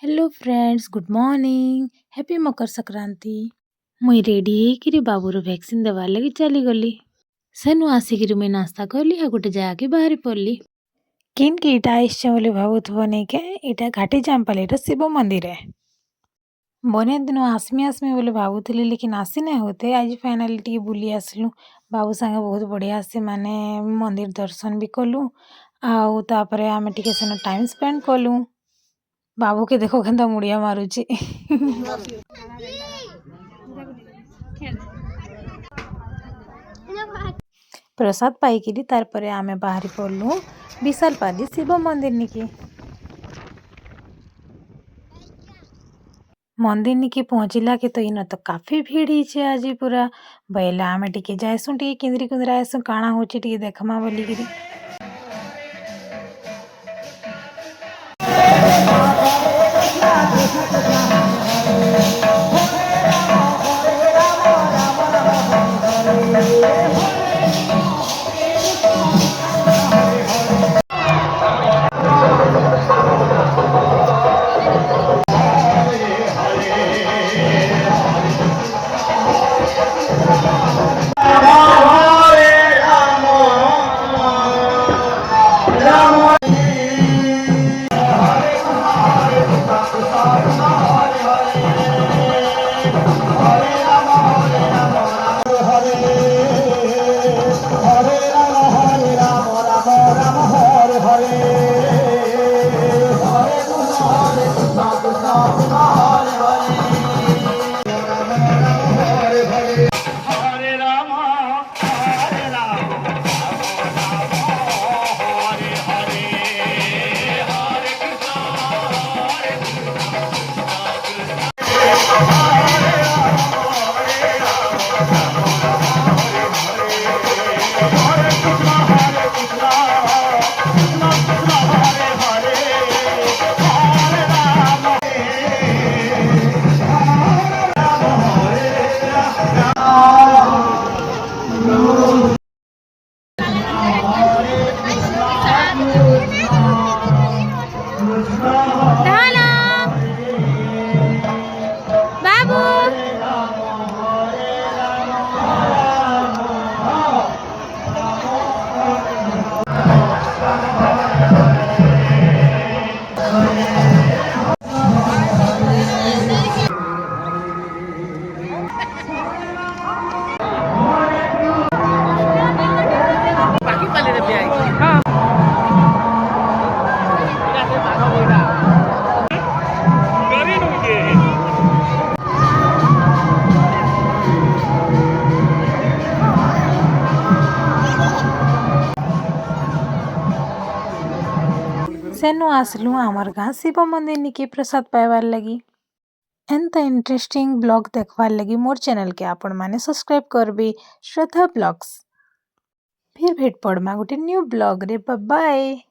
Hello friends, good morning, happy Makar Sankranti. मुई ready ହେଇକିରି ବାବୁର vaccine ଦେବାର୍ ଲାଗି ଚାଲିଗଲି। ସେନୁ ଆସିକିରି ମୁଇଁ ନାସ୍ତା କଲି ଆଉ ଗୋଟେ ଜାଗାକେ ବାହାରି ପଡ଼ଲି। କିନ୍କି ଇଟା ଆସିଛେ ବୋଲି ଭାବୁଥିବ ନେଇକେ, ଇଟା ଘାଟି ଚାମ୍ପାଲିର ଶିବ ମନ୍ଦିର। ବନେ ଦିନ ଆସ୍ମି ବୋଲି ଭାବୁଥିଲି ଲେକିନ୍ ଆସି ନାଇଁ ହୋତେ। ଆଜି ଫାଇନାଲି ଟିକେ ବୁଲି ଆସିଲୁ। ବାବୁ ସାଙ୍ଗେ ବହୁତ ବଢ଼ିଆ ସେ ମାନେ ମନ୍ଦିର ଦର୍ଶନ ବି କଲୁ ଆଉ ତାପରେ ଆମେ ଟିକେ ସେନ ଟାଇମ୍ ସ୍ପେଣ୍ଡ କଲୁ। बाबू के देखो केन्ता मुड़िया मारुची। प्रसाद पाइकिरी तार परे आमे बाहरी पड़लु विशाल पाली शिव मंदिर निकी। मंदिर निकी पहुँचला के तो इन तो काफी भीड़ ही आज पूरा बैला आमे टिके जायसु टिके किंदरी कुंदरा आयसु काଣା होची टिके देखमा बोलिकिरी। सेनु आसलु आमर गाँ शिव मंदिर निके प्रसाद पाइबार लगी। एंता इंटरेस्टिंग ब्लॉग देखवार लगी मोर चैनल के आपण माने सब्सक्राइब करबे श्रद्धा ब्लॉग्स। फिर भेट पड़मा गोटे न्यू ब्लॉग रे। Bye bye.